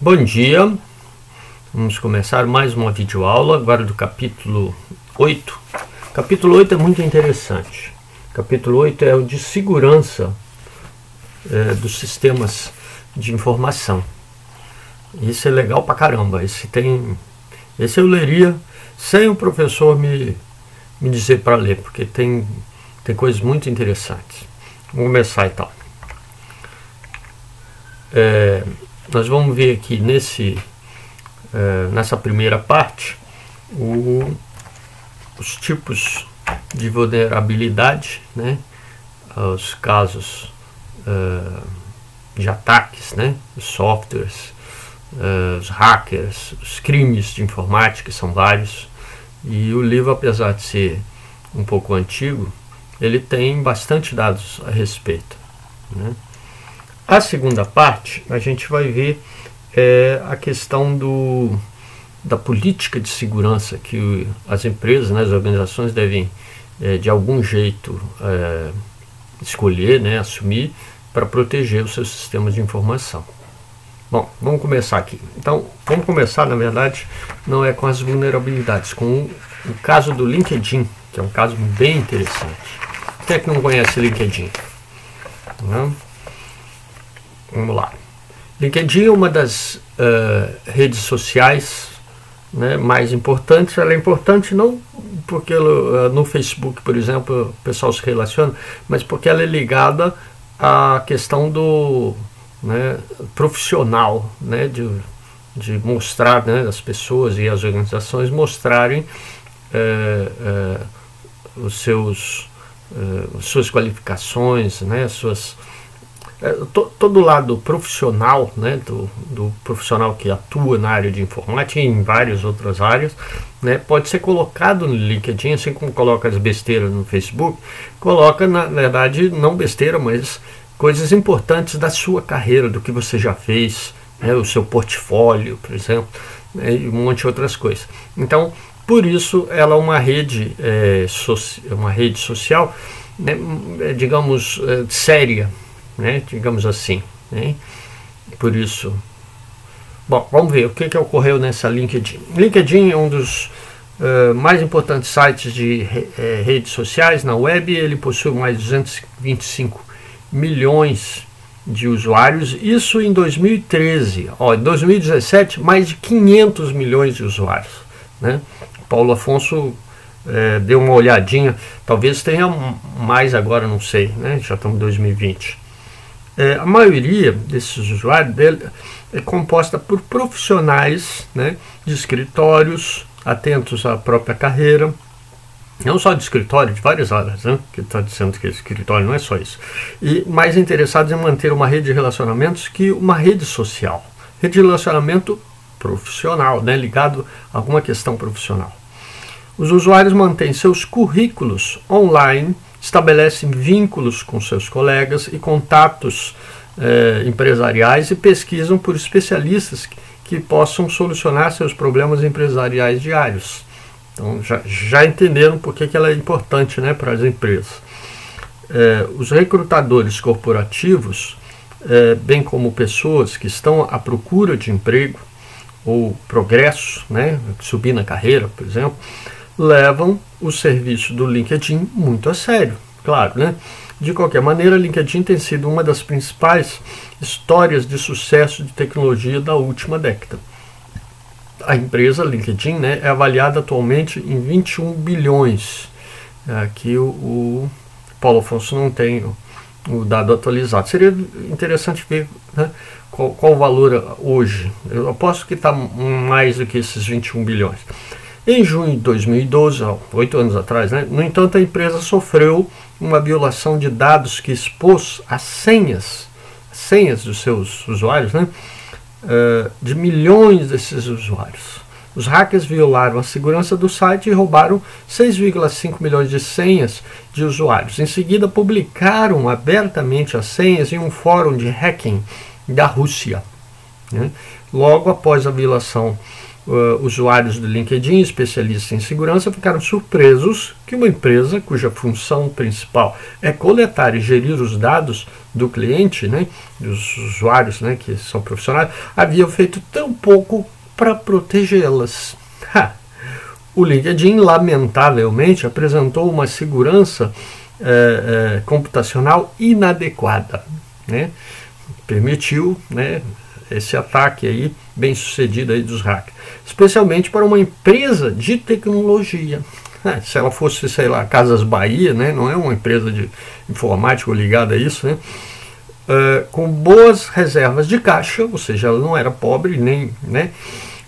Bom dia, vamos começar mais uma videoaula agora do capítulo 8. Capítulo 8 é muito interessante. Capítulo 8 é o de segurança dos sistemas de informação. Isso é legal pra caramba. Esse eu leria sem o professor me dizer para ler, porque tem coisas muito interessantes. Vamos começar então. Nós vamos ver aqui nessa primeira parte os tipos de vulnerabilidade, né? Os casos de ataques, né? Os softwares, os hackers, os crimes de informática, que são vários. E o livro, apesar de ser um pouco antigo, ele tem bastante dados a respeito, né? A segunda parte, a gente vai ver a questão da política de segurança que as empresas, né, as organizações devem, de algum jeito, escolher, né, assumir para proteger os seus sistemas de informação. Bom, vamos começar aqui. Então, vamos começar, na verdade, não é com as vulnerabilidades, com o caso do LinkedIn, que é um caso bem interessante. Quem é que não conhece LinkedIn? Vamos lá. LinkedIn é uma das redes sociais, né, mais importantes. Ela é importante não porque no Facebook, por exemplo, o pessoal se relaciona, mas porque ela é ligada à questão do profissional, né, de mostrar, né, as pessoas e as organizações mostrarem suas qualificações, né, todo o lado profissional, né, do profissional que atua na área de informática e em várias outras áreas, né, pode ser colocado no LinkedIn, assim como coloca as besteiras no Facebook, coloca, na verdade, não besteira, mas coisas importantes da sua carreira, do que você já fez, né, o seu portfólio, por exemplo, né, e um monte de outras coisas. Então, por isso, ela é uma rede, social, né, digamos, séria, né, digamos assim, né? Por isso, bom, vamos ver o que ocorreu nessa LinkedIn. LinkedIn é um dos mais importantes sites de redes sociais na web. Ele possui mais de 225 milhões de usuários, isso em 2013. Em 2017, mais de 500 milhões de usuários, né? Paulo Afonso deu uma olhadinha, talvez tenha mais agora, não sei, né? Já estamos em 2020. A maioria desses usuários dele é composta por profissionais, né, de escritórios, atentos à própria carreira, não só de escritório, de várias áreas, né, que está dizendo que escritório não é só isso, e mais interessados em manter uma rede de relacionamentos que uma rede social, rede de relacionamento profissional, né, ligado a alguma questão profissional. Os usuários mantêm seus currículos online, estabelecem vínculos com seus colegas e contatos empresariais e pesquisam por especialistas que possam solucionar seus problemas empresariais diários. Então já entenderam por que ela é importante, né, para as empresas. Os recrutadores corporativos, bem como pessoas que estão à procura de emprego ou progresso, né, subir na carreira, por exemplo, levam o serviço do LinkedIn muito a sério, claro, né? De qualquer maneira, LinkedIn tem sido uma das principais histórias de sucesso de tecnologia da última década. A empresa LinkedIn, né, é avaliada atualmente em 21 bilhões. Aqui o Paulo Afonso não tem o dado atualizado. Seria interessante ver, né, qual o valor hoje. Eu aposto que está mais do que esses 21 bilhões. Em junho de 2012, 8 anos atrás, né, no entanto, a empresa sofreu uma violação de dados que expôs as senhas dos seus usuários, né, de milhões desses usuários. Os hackers violaram a segurança do site e roubaram 6,5 milhões de senhas de usuários. Em seguida, publicaram abertamente as senhas em um fórum de hacking da Rússia, né. Logo após a violação usuários do LinkedIn, especialistas em segurança, ficaram surpresos que uma empresa cuja função principal é coletar e gerir os dados do cliente, né, dos usuários, né, que são profissionais, havia feito tão pouco para protegê-las. O LinkedIn, lamentavelmente, apresentou uma segurança computacional inadequada, né? Permitiu, né, esse ataque aí bem sucedido aí dos hackers, especialmente para uma empresa de tecnologia. Se ela fosse, sei lá, Casas Bahia, né, não é uma empresa de informática ligada a isso, né, com boas reservas de caixa, ou seja, ela não era pobre, nem, né,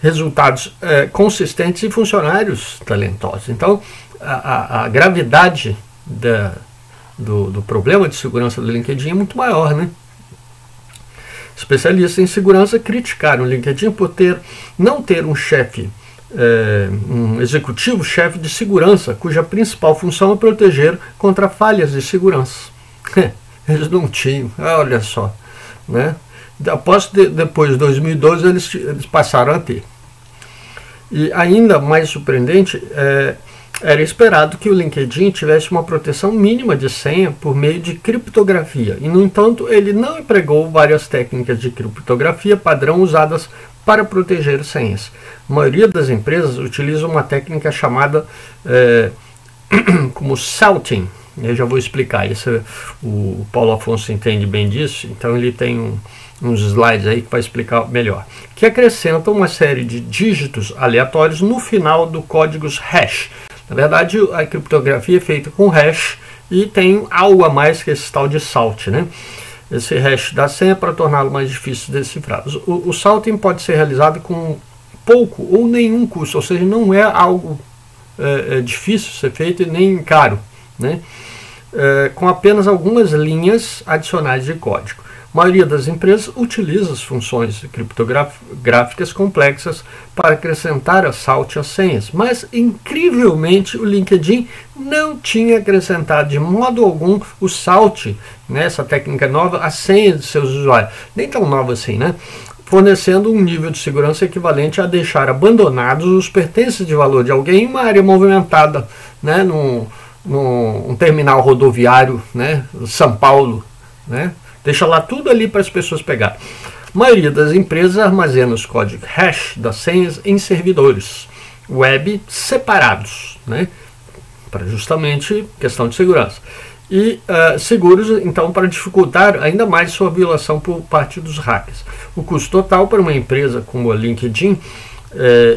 resultados consistentes e funcionários talentosos. Então, a gravidade do problema de segurança do LinkedIn é muito maior, né? Especialistas em segurança criticaram o LinkedIn por não ter um chefe, um executivo-chefe de segurança, cuja principal função é proteger contra falhas de segurança. Eles não tinham, olha só, né? Depois de 2012 eles passaram a ter. E ainda mais surpreendente, era esperado que o LinkedIn tivesse uma proteção mínima de senha por meio de criptografia. E, no entanto, ele não empregou várias técnicas de criptografia padrão usadas para proteger senhas. A maioria das empresas utiliza uma técnica chamada como salting. Eu já vou explicar isso. O Paulo Afonso entende bem disso, então ele tem uns slides aí que vai explicar melhor. Que acrescentam uma série de dígitos aleatórios no final do código hash. Na verdade, a criptografia é feita com hash e tem algo a mais que esse tal de salt, né? Esse hash da senha para torná-lo mais difícil de decifrar. O salting pode ser realizado com pouco ou nenhum custo, ou seja, não é algo difícil de ser feito e nem caro, né? Com apenas algumas linhas adicionais de código. A maioria das empresas utiliza as funções criptográficas complexas para acrescentar a salt às senhas, mas incrivelmente o LinkedIn não tinha acrescentado de modo algum o salt, né, essa técnica nova, às senhas de seus usuários, nem tão nova assim, né? Fornecendo um nível de segurança equivalente a deixar abandonados os pertences de valor de alguém em uma área movimentada, né, num terminal rodoviário, né, São Paulo, né? Deixa lá tudo ali para as pessoas pegarem. A maioria das empresas armazena os códigos hash das senhas em servidores web separados, né? Para justamente questão de segurança. E seguros, então, para dificultar ainda mais sua violação por parte dos hackers. O custo total para uma empresa como a LinkedIn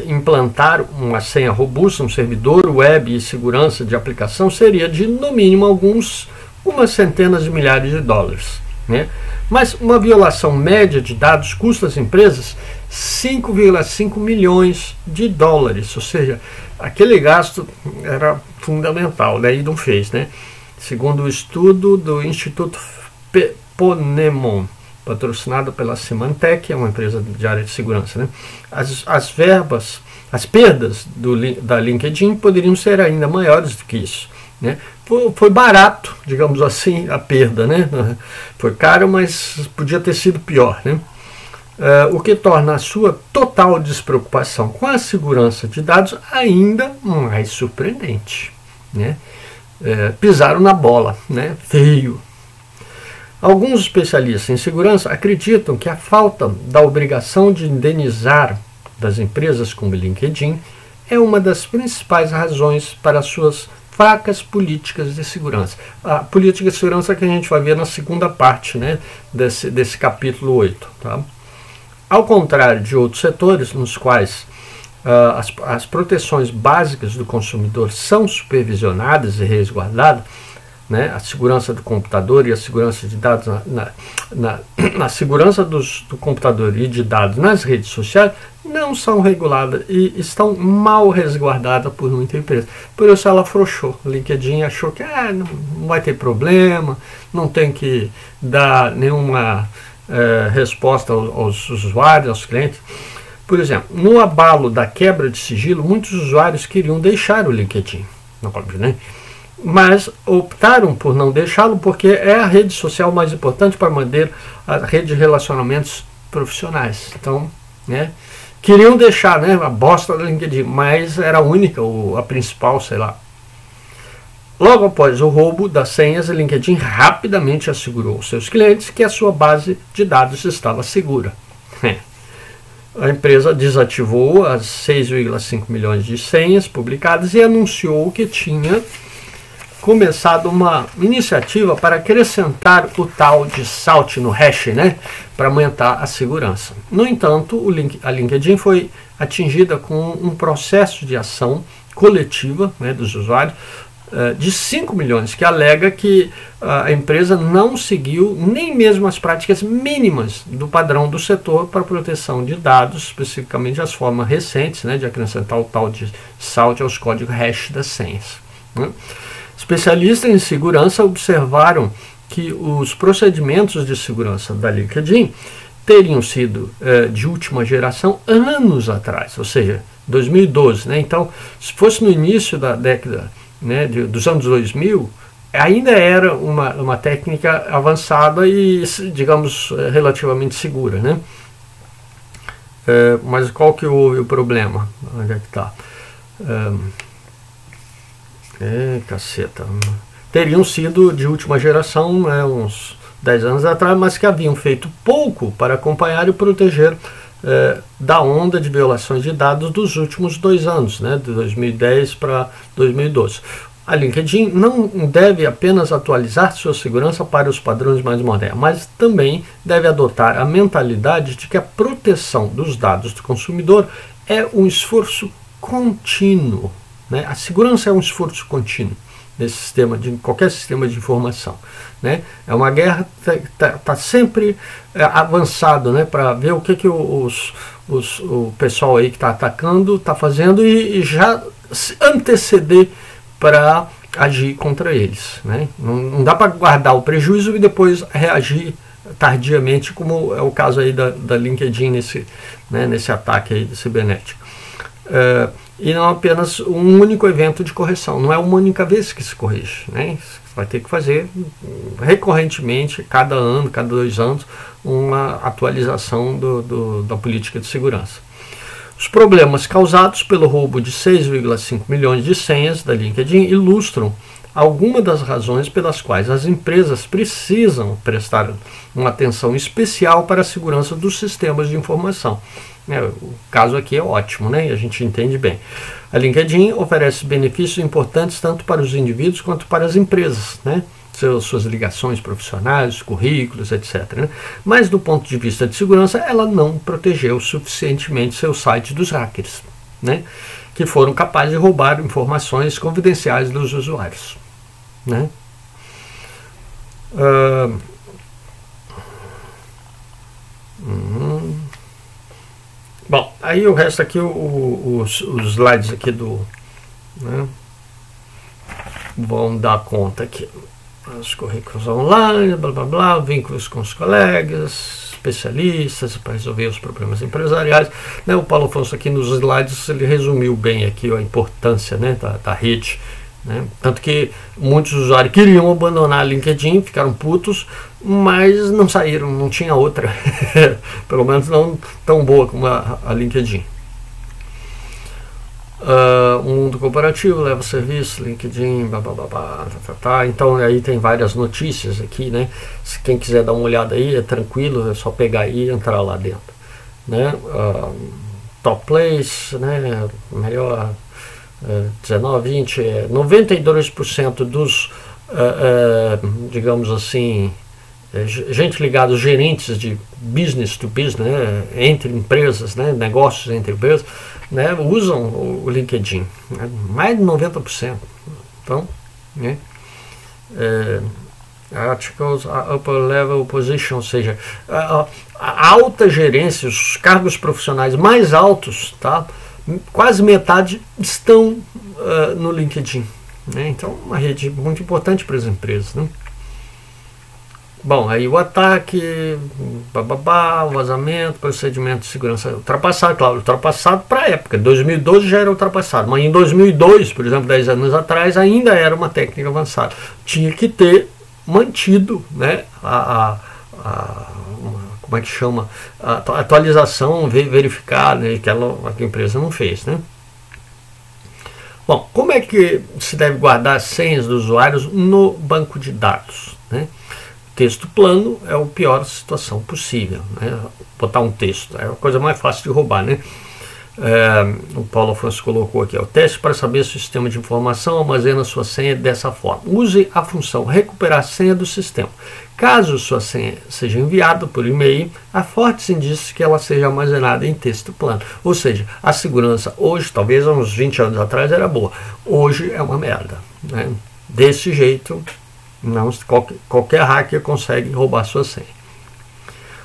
implantar uma senha robusta, um servidor web e segurança de aplicação seria de, no mínimo, umas centenas de milhares de dólares. Né? Mas uma violação média de dados custa às empresas 5,5 milhões de dólares, ou seja, aquele gasto era fundamental, daí não fez, né? Segundo o estudo do Instituto Ponemon, patrocinado pela Symantec, é uma empresa de área de segurança, né? As perdas da LinkedIn poderiam ser ainda maiores do que isso, né? Foi barato, digamos assim, a perda, né? Foi caro, mas podia ter sido pior, né? O que torna a sua total despreocupação com a segurança de dados ainda mais surpreendente, né? Pisaram na bola, né? Feio. Alguns especialistas em segurança acreditam que a falta da obrigação de indenizar das empresas como o LinkedIn é uma das principais razões para suas fracas políticas de segurança. A política de segurança que a gente vai ver na segunda parte, né, desse capítulo 8. Tá? Ao contrário de outros setores nos quais as proteções básicas do consumidor são supervisionadas e resguardadas, né, a segurança do computador e a segurança de dados na segurança do computador e de dados nas redes sociais não são reguladas e estão mal resguardadas por muita empresa. Por isso ela afrouxou. O LinkedIn achou que não vai ter problema, não tem que dar nenhuma resposta aos usuários, aos clientes. Por exemplo, no abalo da quebra de sigilo, muitos usuários queriam deixar o LinkedIn, óbvio, né? Mas optaram por não deixá-lo porque é a rede social mais importante para manter a rede de relacionamentos profissionais. Então, né? Queriam deixar, né, a bosta da LinkedIn, mas era a única, a principal, sei lá. Logo após o roubo das senhas, a LinkedIn rapidamente assegurou aos seus clientes que a sua base de dados estava segura. A empresa desativou as 6,5 milhões de senhas publicadas e anunciou que tinha começado uma iniciativa para acrescentar o tal de salt no hash, né, para aumentar a segurança. No entanto, a LinkedIn foi atingida com um processo de ação coletiva, né, dos usuários de 5 milhões, que alega que a empresa não seguiu nem mesmo as práticas mínimas do padrão do setor para proteção de dados, especificamente as formas recentes, né, de acrescentar o tal de salt aos códigos hash das senhas, né. Especialistas em segurança observaram que os procedimentos de segurança da LinkedIn teriam sido de última geração anos atrás, ou seja, 2012. Né? Então, se fosse no início da década, né, dos anos 2000, ainda era uma técnica avançada e, digamos, relativamente segura. Né? Mas qual que houve o problema? Onde é que está? Caceta. Teriam sido de última geração, né, uns 10 anos atrás, mas que haviam feito pouco para acompanhar e proteger da onda de violações de dados dos últimos 2 anos, né, de 2010 para 2012. A LinkedIn não deve apenas atualizar sua segurança para os padrões mais modernos, mas também deve adotar a mentalidade de que a proteção dos dados do consumidor é um esforço contínuo. Né? A segurança é um esforço contínuo nesse sistema, de qualquer sistema de informação. Né? É uma guerra que tá sempre avançado, né? Para ver o que o pessoal aí que está atacando está fazendo e já se anteceder para agir contra eles. Né? Não dá para guardar o prejuízo e depois reagir tardiamente, como é o caso aí da LinkedIn nesse ataque aí cibernético. E não apenas um único evento de correção, não é uma única vez que se corrige, né? Você vai ter que fazer recorrentemente, cada ano, cada 2 anos, uma atualização da política de segurança. Os problemas causados pelo roubo de 6,5 milhões de senhas da LinkedIn ilustram algumas das razões pelas quais as empresas precisam prestar uma atenção especial para a segurança dos sistemas de informação. O caso aqui é ótimo, né? A gente entende bem. A LinkedIn oferece benefícios importantes tanto para os indivíduos quanto para as empresas, né? Suas ligações profissionais, currículos, etc. Né? Mas do ponto de vista de segurança, ela não protegeu suficientemente seu site dos hackers, né? Que foram capazes de roubar informações confidenciais dos usuários. Né? Bom, aí o resto aqui, os slides aqui né, vão dar conta aqui. Os currículos online, blá blá blá, vínculos com os colegas, especialistas para resolver os problemas empresariais. Né, o Paulo Afonso aqui nos slides ele resumiu bem aqui a importância, né, da rede. Né? Tanto que muitos usuários queriam abandonar a LinkedIn, ficaram putos, mas não saíram, não tinha outra, pelo menos não tão boa como a LinkedIn. O mundo corporativo leva serviço, LinkedIn, então aí tem várias notícias aqui, né? Se quem quiser dar uma olhada aí, é tranquilo, é só pegar aí e entrar lá dentro. Né? Top Place, né? Melhor 19, 20, 92% dos, digamos assim, gente ligada, gerentes de business to business, né, entre empresas, né, negócios entre empresas, né, usam o LinkedIn, né, mais de 90%. Então, né, articles, upper level position, ou seja, a alta gerência, os cargos profissionais mais altos, tá? Quase metade estão no LinkedIn. Né? Então, uma rede muito importante para as empresas. Né? Bom, aí o ataque, o vazamento, procedimento de segurança ultrapassado, claro, ultrapassado para a época. 2012 já era ultrapassado, mas em 2002, por exemplo, 10 anos atrás, ainda era uma técnica avançada. Tinha que ter mantido, né, como é que chama, a atualização verificada, né, que a empresa não fez, né? Bom, como é que se deve guardar as senhas dos usuários no banco de dados, né? Texto plano é a pior situação possível, né? Botar um texto é a coisa mais fácil de roubar, né? O Paulo Afonso colocou aqui, o teste para saber se o sistema de informação armazena sua senha dessa forma. Use a função recuperar a senha do sistema. Caso sua senha seja enviada por e-mail, há fortes indícios que ela seja armazenada em texto plano. Ou seja, a segurança hoje, talvez há uns 20 anos atrás era boa, hoje é uma merda, né? Desse jeito, não, qualquer hacker consegue roubar sua senha.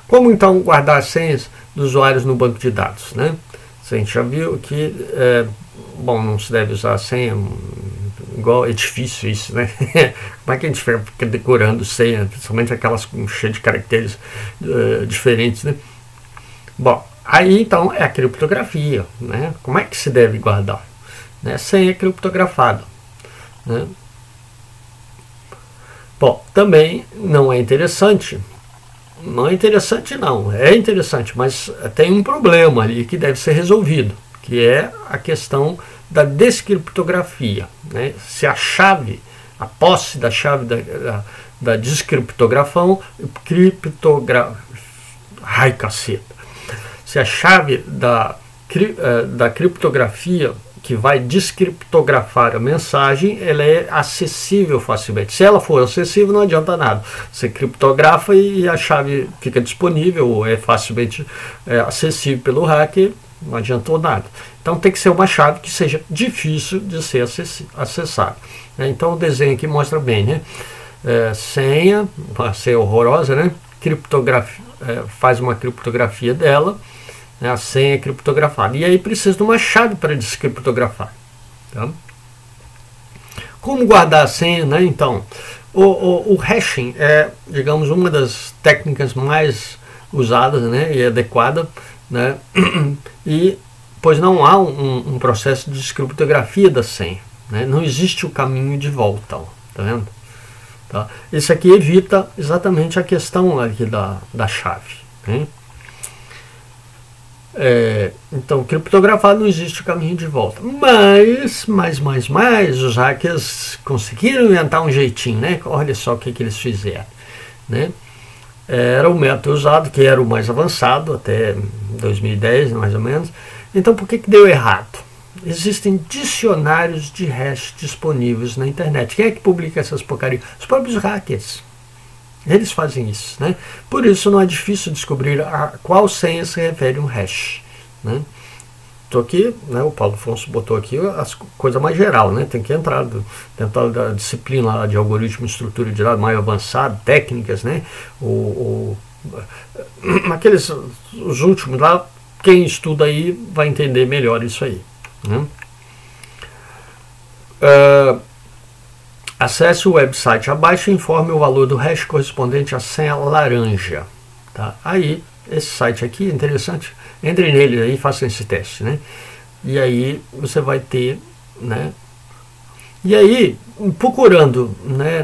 Como então guardar as senhas dos usuários no banco de dados, né? A gente já viu que, bom, não se deve usar a senha, igual é difícil isso, né? Como é que a gente fica decorando senha, principalmente aquelas cheias de caracteres diferentes, né? Bom, aí então é a criptografia, né? Como é que se deve guardar? Né? Senha criptografada, né? Bom, também não é interessante. Não é interessante não, é interessante, mas tem um problema ali que deve ser resolvido, que é a questão da descriptografia, né? Se a chave, a posse da chave da descriptografão, ai caceta, se a chave da criptografia que vai descriptografar a mensagem, ela é acessível facilmente. Se ela for acessível, não adianta nada. Você criptografa e a chave fica disponível, ou é facilmente acessível pelo hacker, não adiantou nada. Então tem que ser uma chave que seja difícil de ser acessada. Então o desenho aqui mostra bem, né? Senha, uma senha horrorosa, né? Criptografia, faz uma criptografia dela, a senha é criptografada. E aí precisa de uma chave para descriptografar. Tá? Como guardar a senha, né? Então, o hashing é, digamos, uma das técnicas mais usadas, né? E adequada, né? E pois não há um processo de descriptografia da senha, né? Não existe o caminho de volta, ó, tá vendo? Tá? Isso aqui evita exatamente a questão aqui da chave, né? Então, criptografado não existe o caminho de volta. Mas, os hackers conseguiram inventar um jeitinho, né? Olha só o que eles fizeram, né? Era o método usado, que era o mais avançado, até 2010, mais ou menos. Então, por que deu errado? Existem dicionários de hash disponíveis na internet. Quem é que publica essas porcarias? Os próprios hackers. Eles fazem isso, né? Por isso não é difícil descobrir a qual senha se refere um hash, né? Estou aqui, né? O Paulo Afonso botou aqui a coisa mais geral, né? Tem que entrar dentro da disciplina lá de algoritmo e estrutura de dados mais avançado, técnicas, né? Os últimos lá, quem estuda aí vai entender melhor isso aí, né? Acesse o website abaixo e informe o valor do hash correspondente à senha laranja. Tá? Aí, esse site aqui é interessante. Entre nele aí e faça esse teste, né? E aí você vai ter, né? E aí, procurando, né,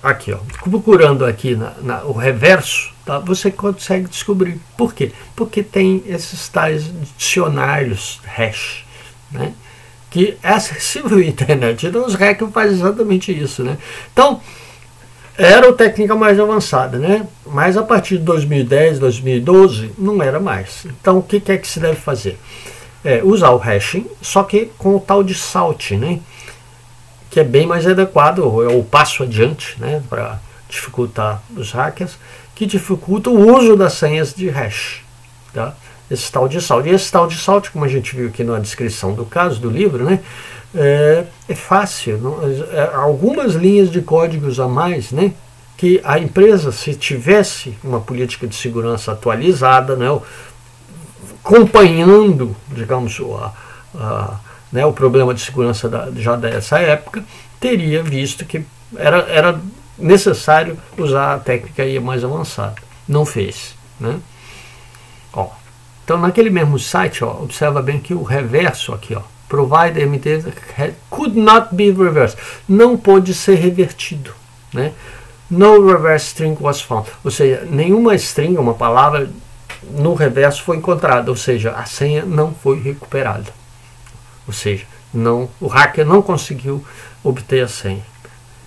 aqui, ó, procurando aqui o reverso, tá? Você consegue descobrir. Por quê? Porque tem esses tais dicionários hash, né? Que é acessível à internet. Então os hackers fazem exatamente isso, né? Então, era a técnica mais avançada, né? Mas a partir de 2010, 2012, não era mais. Então o que é que se deve fazer? Usar o hashing, só que com o tal de salt, né? Que é bem mais adequado, é o passo adiante, né? Para dificultar os hackers, que dificulta o uso das senhas de hash, tá? Esse tal de salt. E esse tal de salt, como a gente viu aqui na descrição do caso do livro, né, é fácil. Não, algumas linhas de códigos a mais, né, que a empresa, se tivesse uma política de segurança atualizada, né, acompanhando, digamos, né, o problema de segurança já dessa época, teria visto que era necessário usar a técnica aí mais avançada. Não fez, né? Ó. Então, naquele mesmo site, ó, observa bem que o reverso aqui, ó, provider MT could not be reversed, não pode ser revertido, né? No reverse string was found. Ou seja, nenhuma string, uma palavra no reverso foi encontrada. Ou seja, a senha não foi recuperada. Ou seja, o hacker não conseguiu obter a senha.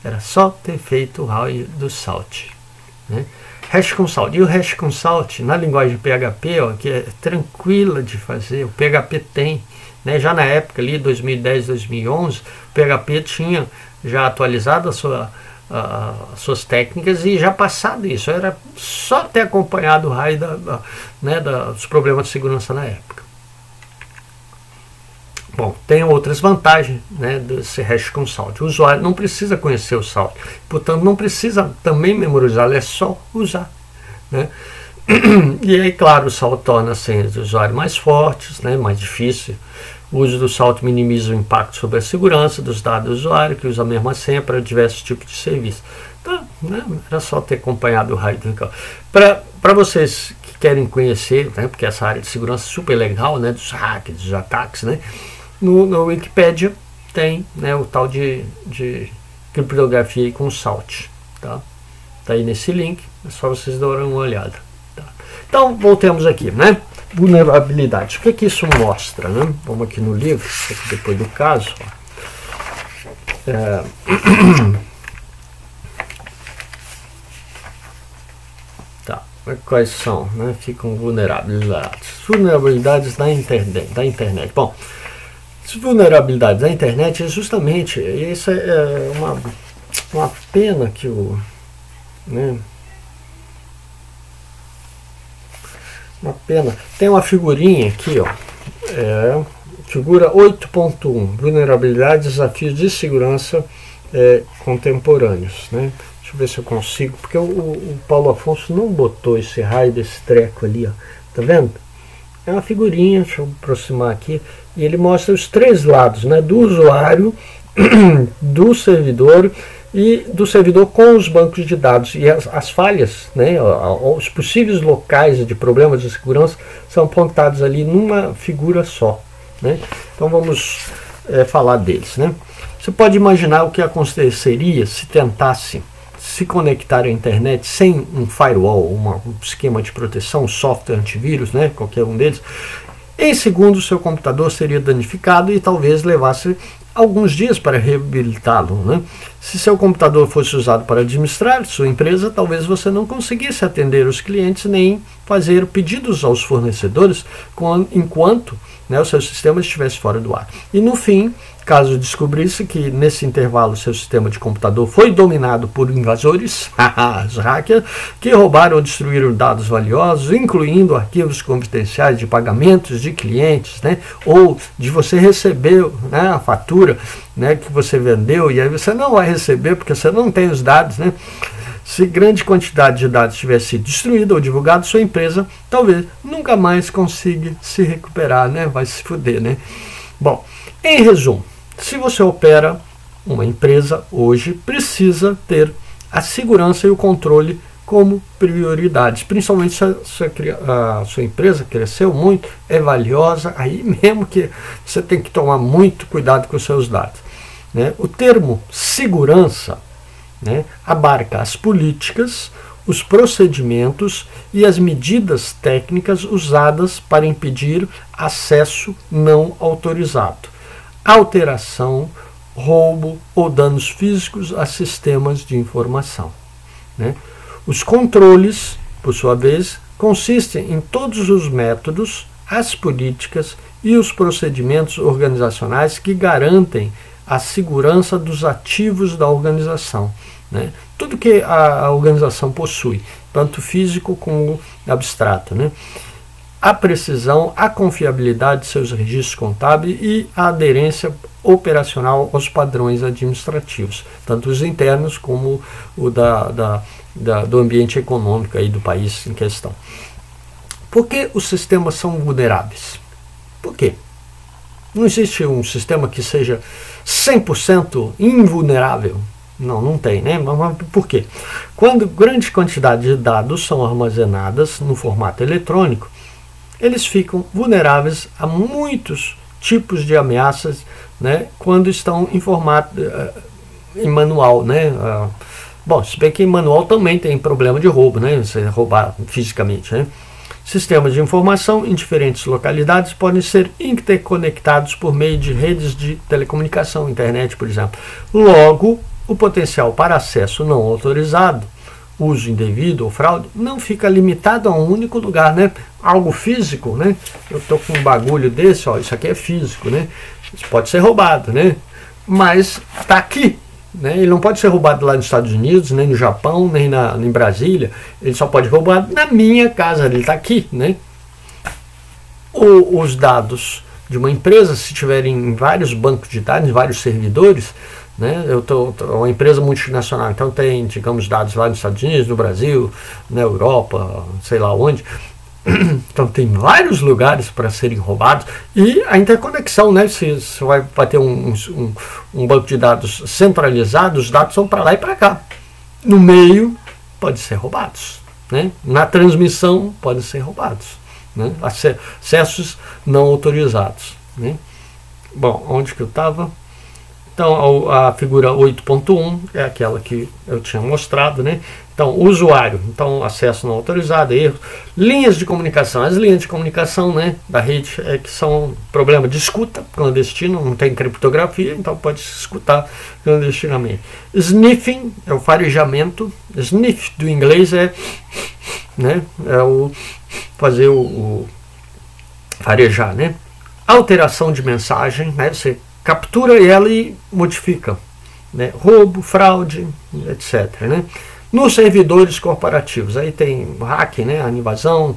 Era só ter feito o raio do salt. Né? Hash consult. E o hash consult, na linguagem PHP, ó, que é tranquila de fazer, o PHP tem. Né? Já na época ali, 2010, 2011, o PHP tinha já atualizado as suas técnicas e já passado isso. Era só ter acompanhado o raio dos problemas de segurança na época. Bom, tem outras vantagens, né, desse hash consult. O usuário não precisa conhecer o salt, portanto não precisa também memorizá-lo, é só usar. Né? E aí, claro, o salt torna as senhas do usuário mais fortes, né, mais difícil. O uso do salt minimiza o impacto sobre a segurança dos dados do usuário, que usa a mesma senha para diversos tipos de serviço. Então, né, era só ter acompanhado o raio. Para vocês que querem conhecer, né, porque essa área de segurança é super legal, né, dos hackers, dos ataques, né, no Wikipedia tem, né, o tal de criptografia com salt. Tá aí nesse link, é só vocês darem uma olhada. Tá? Então, voltemos aqui, né? Vulnerabilidade. O que isso mostra? Né? Vamos aqui no livro, aqui depois do caso. Tá. Quais são? Né? Ficam vulnerabilidades. Vulnerabilidades da internet. Bom, as vulnerabilidades da internet é justamente, isso é uma pena que né? Uma pena. Tem uma figurinha aqui, ó. Figura 8.1, vulnerabilidades, desafios de segurança contemporâneos, né? Deixa eu ver se eu consigo, porque o Paulo Afonso não botou esse raio desse treco ali, ó. Tá vendo? É uma figurinha, deixa eu aproximar aqui, e ele mostra os três lados, né? Do usuário, do servidor e do servidor com os bancos de dados. E as falhas, né, os possíveis locais de problemas de segurança são apontados ali numa figura só. Né? Então vamos falar deles. Né? Você pode imaginar o que aconteceria se tentasse se conectar à internet sem um firewall, um esquema de proteção, um software antivírus, né, qualquer um deles. Em segundos, seu computador seria danificado e talvez levasse alguns dias para reabilitá-lo. Né? Se seu computador fosse usado para administrar sua empresa, talvez você não conseguisse atender os clientes nem fazer pedidos aos fornecedores enquanto, né, o seu sistema estivesse fora do ar. E no fim, caso descobrisse que nesse intervalo seu sistema de computador foi dominado por invasores, os hackers, que roubaram ou destruíram dados valiosos, incluindo arquivos confidenciais de pagamentos de clientes, né, ou de você receber, né, a fatura, né, que você vendeu, e aí você não vai receber porque você não tem os dados, né? Se grande quantidade de dados tivesse sido destruída ou divulgada, sua empresa talvez nunca mais consiga se recuperar, né? Vai se fuder, né? Bom, em resumo, se você opera uma empresa hoje, precisa ter a segurança e o controle como prioridades, principalmente se a sua empresa cresceu muito, é valiosa, aí mesmo que você tem que tomar muito cuidado com os seus dados. Né? O termo segurança, né, abarca as políticas, os procedimentos e as medidas técnicas usadas para impedir acesso não autorizado, alteração, roubo ou danos físicos a sistemas de informação. Né? Os controles, por sua vez, consistem em todos os métodos, as políticas e os procedimentos organizacionais que garantem a segurança dos ativos da organização. Né? Tudo que a organização possui, tanto físico como abstrato. Né? A precisão, a confiabilidade de seus registros contábeis e a aderência operacional aos padrões administrativos, tanto os internos como o do ambiente econômico aí do país em questão. Por que os sistemas são vulneráveis? Por quê? Não existe um sistema que seja 100% invulnerável. Não tem, né? Mas por quê? Quando grande quantidade de dados são armazenadas no formato eletrônico, eles ficam vulneráveis a muitos tipos de ameaças, né, quando estão em formato em manual, né, Bom, se bem que em manual também tem problema de roubo, né? Você roubar fisicamente, né? Sistemas de informação em diferentes localidades podem ser interconectados por meio de redes de telecomunicação, internet, por exemplo. Logo, o potencial para acesso não autorizado, uso indevido ou fraude, não fica limitado a um único lugar, né? Algo físico, né? Eu estou com um bagulho desse, ó, isso aqui é físico, né? Isso pode ser roubado, né? Mas está aqui, né? Ele não pode ser roubado lá nos Estados Unidos, nem no Japão, nem em Brasília. Ele só pode roubar na minha casa, ele está aqui, né? Os dados de uma empresa, se tiverem em vários bancos de dados, em vários servidores, né? Eu tô uma empresa multinacional, então tem, digamos, dados lá nos Estados Unidos, no Brasil, na Europa, sei lá onde. Então tem vários lugares para serem roubados, e a interconexão, né? Se vai ter um banco de dados centralizado, os dados são para lá e para cá. No meio pode ser roubados, né? Na transmissão pode ser roubados, né? Acessos não autorizados, né? Bom, onde que eu estava? Então a figura 8.1 é aquela que eu tinha mostrado, né? Então, usuário, então acesso não autorizado, erros, linhas de comunicação. As linhas de comunicação, né, da rede que são problema de escuta clandestina, não tem criptografia, então pode se escutar clandestinamente. Sniffing é o farejamento. Sniff do inglês é, né, o fazer o farejar, né? Alteração de mensagem, né? Você captura ela e modifica, né? Roubo, fraude, etc., né? Nos servidores corporativos, aí tem hack, né, a invasão,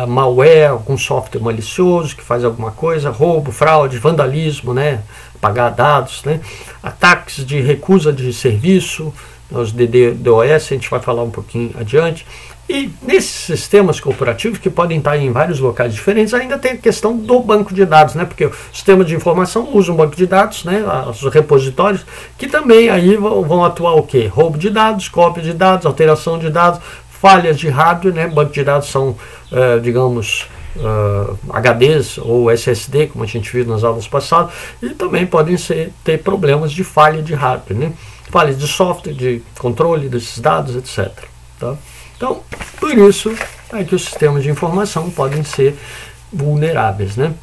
malware, algum software malicioso que faz alguma coisa, roubo, fraude, vandalismo, né, apagar dados, né, ataques de recusa de serviço, os DDoS, a gente vai falar um pouquinho adiante. E nesses sistemas corporativos, que podem estar em vários locais diferentes, ainda tem a questão do banco de dados, né? Porque o sistema de informação usa um banco de dados, né? Os repositórios, que também aí vão atuar o quê? Roubo de dados, cópia de dados, alteração de dados, falhas de hardware, né? Banco de dados são, digamos, HDs ou SSD, como a gente viu nas aulas passadas, e também podem ter problemas de falha de hardware, né? Falhas de software, de controle desses dados, etc. Tá? Então, por isso é que os sistemas de informação podem ser vulneráveis, né?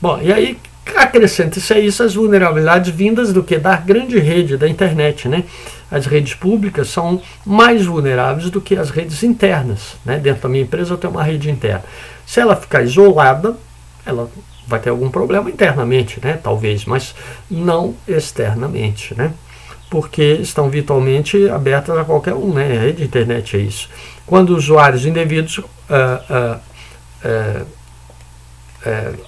Bom, e aí acrescenta-se a isso as vulnerabilidades vindas do que? Da grande rede da internet, né? As redes públicas são mais vulneráveis do que as redes internas, né? Dentro da minha empresa eu tenho uma rede interna. Se ela ficar isolada, ela vai ter algum problema internamente, né? Talvez, mas não externamente, né? Porque estão virtualmente abertas a qualquer um, né? A rede de internet é isso. Quando usuários indevidos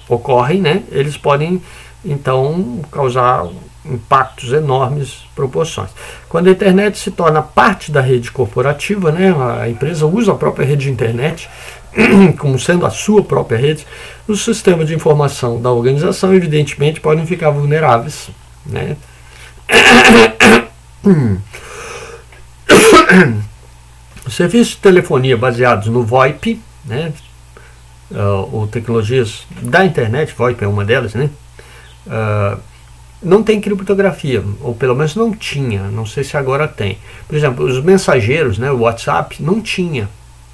ocorrem, né? Eles podem, então, causar impactos enormes proporções. Quando a internet se torna parte da rede corporativa, né? A empresa usa a própria rede de internet como sendo a sua própria rede, os sistemas de informação da organização, evidentemente, podem ficar vulneráveis, né? Os serviços de telefonia baseados no VoIP, né, ou tecnologias da internet, VoIP é uma delas, né, não tem criptografia, ou pelo menos não tinha, não sei se agora tem. Por exemplo, os mensageiros, né, o WhatsApp, não tinha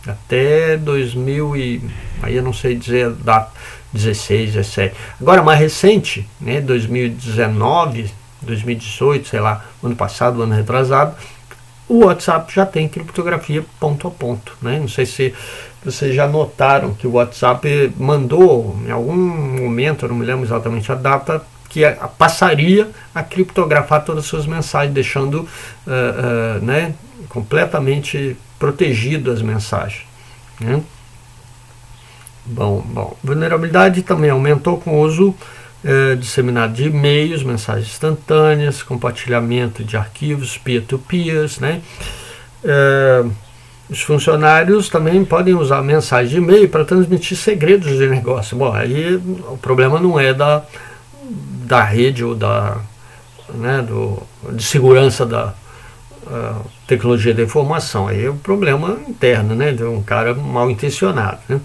até 2000 e aí eu não sei dizer da 16, 17. Agora mais recente, né, 2019, 2018, sei lá, ano passado, ano retrasado, o WhatsApp já tem criptografia ponto a ponto, né? Não sei se vocês já notaram que o WhatsApp mandou, em algum momento, eu não me lembro exatamente a data, que passaria a criptografar todas as suas mensagens, deixando né, completamente protegido as mensagens, né? Bom, vulnerabilidade também aumentou com o uso disseminado de e-mails, mensagens instantâneas, compartilhamento de arquivos peer-to-peers, né? Os funcionários também podem usar mensagens de e-mail para transmitir segredos de negócio. Bom, aí o problema não é da rede ou né, de segurança da tecnologia da informação, aí é um problema interno, né, de um cara mal intencionado, né?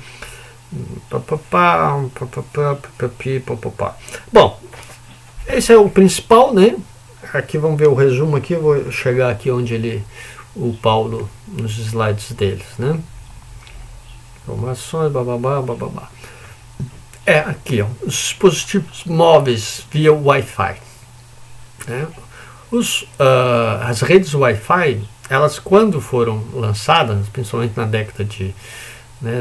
Bom, esse é o principal, né? Aqui vamos ver o resumo aqui, eu vou chegar aqui onde ele o Paulo nos slides deles, né? Informações, bababá, bababá. Aqui, ó, os dispositivos móveis via Wi-Fi, né? As redes Wi-Fi, elas quando foram lançadas, principalmente na década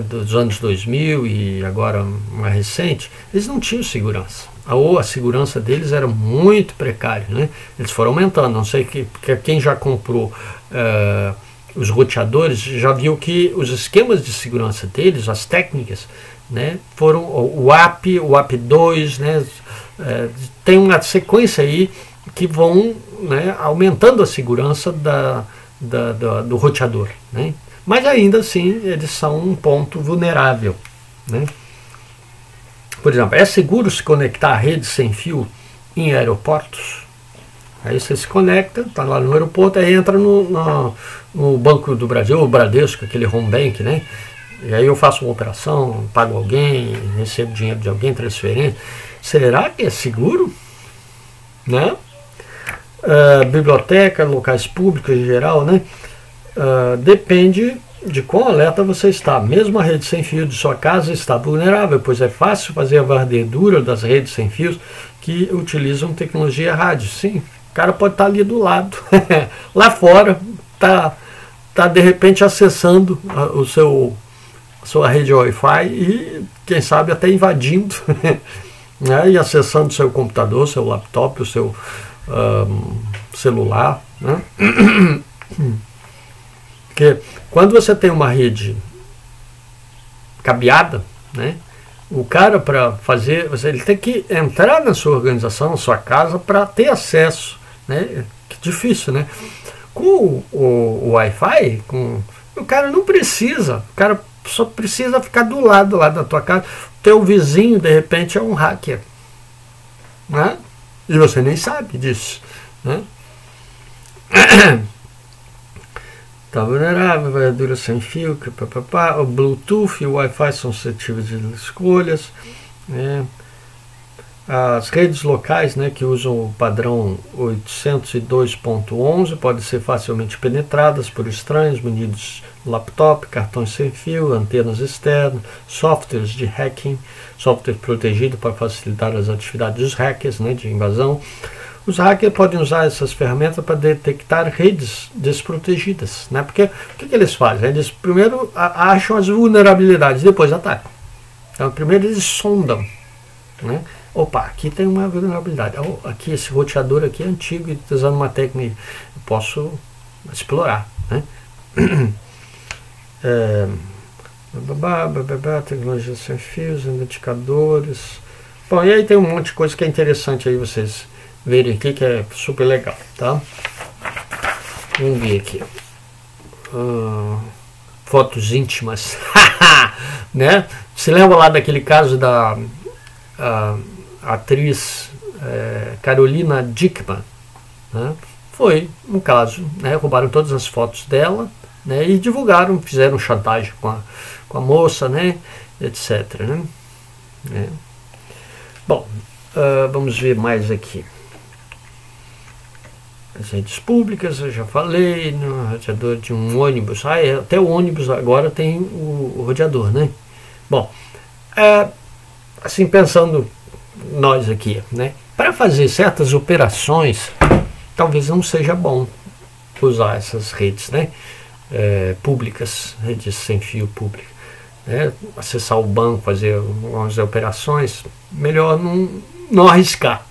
dos anos 2000 e agora mais recente, eles não tinham segurança. Ou a segurança deles era muito precária, né? Eles foram aumentando. Não sei que quem já comprou os roteadores já viu que os esquemas de segurança deles, as técnicas, né, foram o WAP2, né, tem uma sequência aí que vão, né, aumentando a segurança do roteador, né? Mas ainda assim eles são um ponto vulnerável, né? Por exemplo, é seguro se conectar a rede sem fio em aeroportos? Aí você se conecta, está lá no aeroporto, aí entra no Banco do Brasil, o Bradesco, aquele home bank, né? E aí eu faço uma operação, pago alguém, recebo dinheiro de alguém, transferência. Será que é seguro? Né? Biblioteca, locais públicos em geral, né? Depende de qual alerta você está. Mesmo a rede sem fio de sua casa está vulnerável, pois é fácil fazer a varredura das redes sem fios que utilizam tecnologia rádio. Sim, o cara pode estar ali do lado, lá fora, tá de repente acessando sua rede Wi-Fi e, quem sabe, até invadindo, né, e acessando seu computador, seu laptop, o seu celular, né? Porque quando você tem uma rede cabeada, né, o cara, para fazer, ele tem que entrar na sua organização, na sua casa, para ter acesso, né? Que difícil, né? Com o Wi-Fi, o cara não precisa, o cara só precisa ficar do lado lá da tua casa. Teu vizinho, de repente, é um hacker, né? E você nem sabe disso, né? Está vulnerável, varredura sem fio, o Bluetooth e o Wi-Fi são suscetíveis de escolhas, né? As redes locais, né, que usam o padrão 802.11 podem ser facilmente penetradas por estranhos munidos de laptop, cartões sem fio, antenas externas, softwares de hacking, software protegido para facilitar as atividades dos hackers, né, de invasão. Os hackers podem usar essas ferramentas para detectar redes desprotegidas, né? Porque o que eles fazem? Eles primeiro acham as vulnerabilidades, depois atacam. Então, primeiro eles sondam, né? Opa, aqui tem uma vulnerabilidade. Oh, aqui esse roteador aqui é antigo e está usando uma técnica, eu posso explorar, né? Tecnologia sem fios, indicadores. Bom, e aí tem um monte de coisa que é interessante aí vocês verem aqui, que é super legal, tá? Vamos ver aqui. Fotos íntimas. Né? Se lembra lá daquele caso da atriz Carolina Dickman, né? Foi um caso, né? Roubaram todas as fotos dela, né? E divulgaram, fizeram chantagem com a moça, né? Etc, né? Bom, vamos ver mais aqui. As redes públicas, eu já falei, no roteador de um ônibus. Até o ônibus agora tem o roteador, né? Bom, assim, pensando nós aqui, né? Para fazer certas operações, talvez não seja bom usar essas redes, né? Públicas, redes sem fio pública, né? Acessar o banco, fazer algumas operações, melhor não arriscar.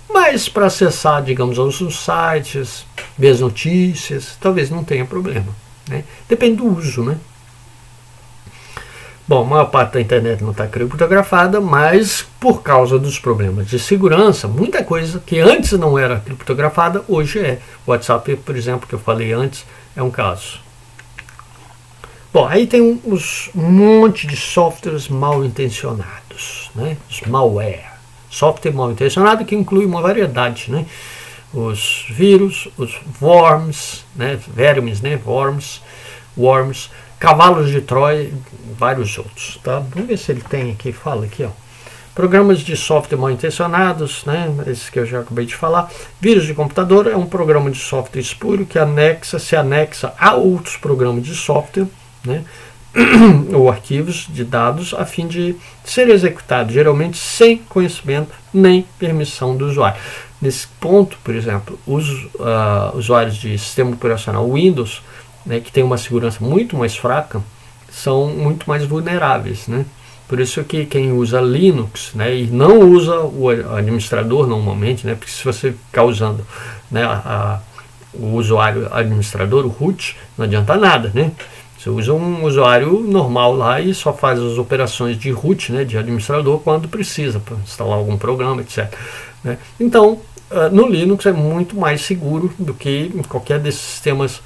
Mas para acessar, digamos, os sites, ver as notícias, talvez não tenha problema, né? Depende do uso, né? Bom, a maior parte da internet não está criptografada, mas por causa dos problemas de segurança, muita coisa que antes não era criptografada, hoje é. O WhatsApp, por exemplo, que eu falei antes, é um caso. Bom, aí tem um monte de softwares mal intencionados, né? Os malware. Software mal intencionado que inclui uma variedade, né? Os vírus, os worms, né? Vermes, né? Worms, cavalos de Troia e vários outros, tá? Vamos ver se ele tem aqui, fala aqui, ó. Programas de software mal intencionados, né, esses que eu já acabei de falar. Vírus de computador é um programa de software espúrio que se anexa a outros programas de software, né, ou arquivos de dados a fim de ser executado, geralmente sem conhecimento nem permissão do usuário. Nesse ponto, por exemplo, os usuários de sistema operacional Windows, né, que tem uma segurança muito mais fraca, são muito mais vulneráveis, né? Por isso que quem usa Linux, né, e não usa o administrador normalmente, né, porque se você ficar usando, né, o usuário administrador, o root, não adianta nada, né? Você usa um usuário normal lá e só faz as operações de root, né, de administrador, quando precisa, para instalar algum programa, etc. Né? Então, no Linux é muito mais seguro do que em qualquer desses sistemas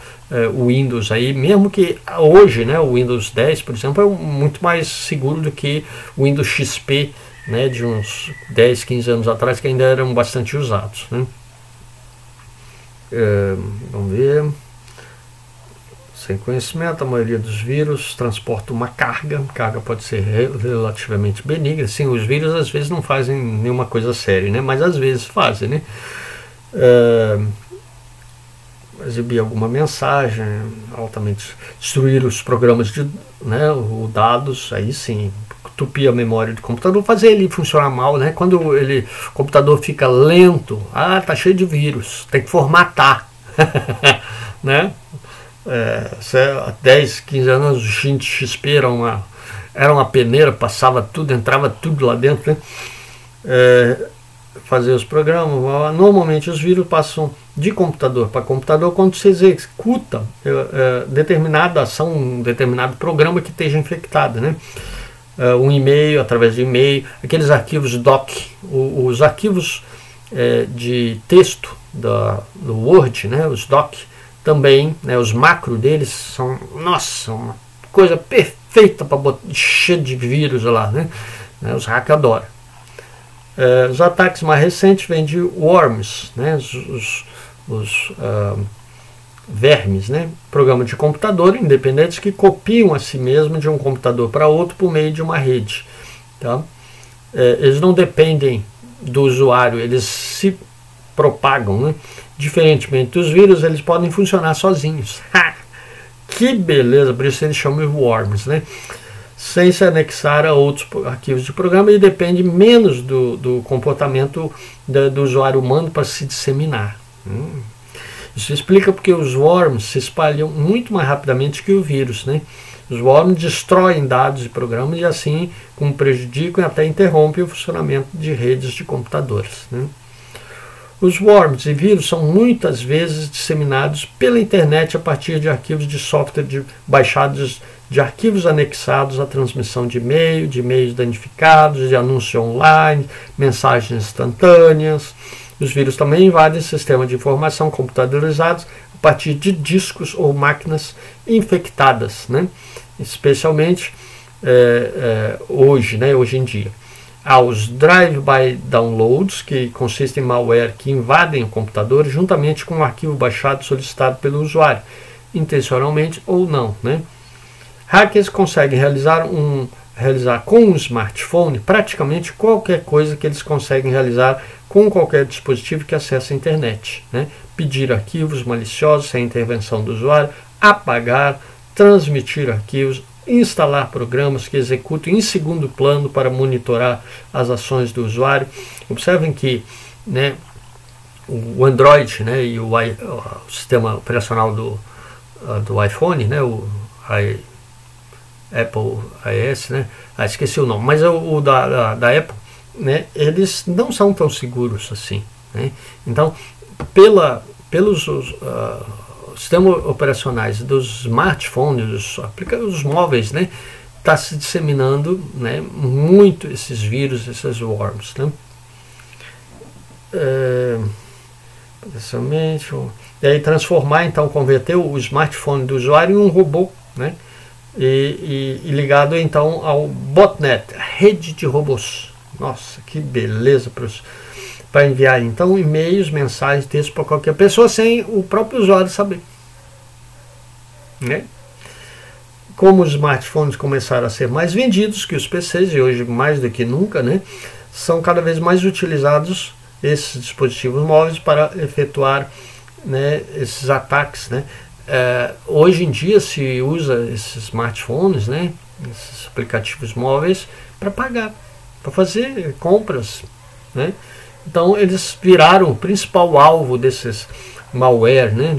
Windows aí, mesmo que hoje, né, o Windows 10, por exemplo, é muito mais seguro do que o Windows XP, né, de uns 10, 15 anos atrás, que ainda eram bastante usados. Né? Vamos ver. Sem conhecimento, a maioria dos vírus transporta uma carga. A carga pode ser relativamente benigna. Sim, os vírus às vezes não fazem nenhuma coisa séria, né? Mas às vezes fazem, né? Exibir alguma mensagem, altamente destruir os programas de, né, os dados, aí sim, entupir a memória do computador, fazer ele funcionar mal, né? Quando o computador fica lento, tá cheio de vírus, tem que formatar, né? Há 10, 15 anos o XP era uma peneira, passava tudo, entrava tudo lá dentro, né? Fazer os programas, normalmente os vírus passam de computador para computador quando se executa determinada ação, um determinado programa que esteja infectado, né? Um e-mail, através de e-mail, aqueles arquivos doc, os arquivos de texto do Word, né? Os doc também, né, os macros deles são, nossa, uma coisa perfeita para botar cheio de vírus lá, né? Os hackers adoram. Os ataques mais recentes vêm de worms, né? Os vermes, né? Programas de computador independentes que copiam a si mesmo de um computador para outro por meio de uma rede. Tá? Eles não dependem do usuário, eles se propagam, né? Diferentemente dos vírus, eles podem funcionar sozinhos. Que beleza, por isso eles chamam de worms, né? Sem se anexar a outros arquivos de programa, e depende menos do comportamento do usuário humano para se disseminar. Isso explica porque os worms se espalham muito mais rapidamente que o vírus, né? Os worms destroem dados e programas e assim como prejudicam e até interrompem o funcionamento de redes de computadores, né? Os worms e vírus são muitas vezes disseminados pela internet a partir de arquivos de software baixados de arquivos anexados à transmissão de e-mails danificados, de anúncios online, mensagens instantâneas. Os vírus também invadem sistemas de informação computadorizados a partir de discos ou máquinas infectadas, né? Especialmente hoje em dia. Há os drive-by downloads, que consistem em malware que invadem o computador juntamente com o arquivo baixado solicitado pelo usuário, intencionalmente ou não, né? Hackers conseguem realizar com um smartphone praticamente qualquer coisa que eles conseguem realizar com qualquer dispositivo que acesse a internet, né? Pedir arquivos maliciosos sem intervenção do usuário, apagar, transmitir arquivos, instalar programas que executam em segundo plano para monitorar as ações do usuário. Observem que, né, o Android, né, e o sistema operacional do iPhone, né, o Apple iOS, né, esqueci o nome, mas o da Apple, né, eles não são tão seguros assim, né? Então, pelos sistemas operacionais dos smartphones, os móveis, né, está se disseminando, né, muito esses vírus, esses worms, né? E aí converter o smartphone do usuário em um robô, né? E ligado então ao botnet, rede de robôs. Nossa, que beleza para enviar então e-mails, mensagens, textos para qualquer pessoa sem o próprio usuário saber, né? Como os smartphones começaram a ser mais vendidos que os PCs, e hoje mais do que nunca, né, são cada vez mais utilizados esses dispositivos móveis para efetuar, né, esses ataques, né? Hoje em dia se usa esses smartphones, né, esses aplicativos móveis para pagar, para fazer compras, né? Então eles viraram o principal alvo desses malware, né?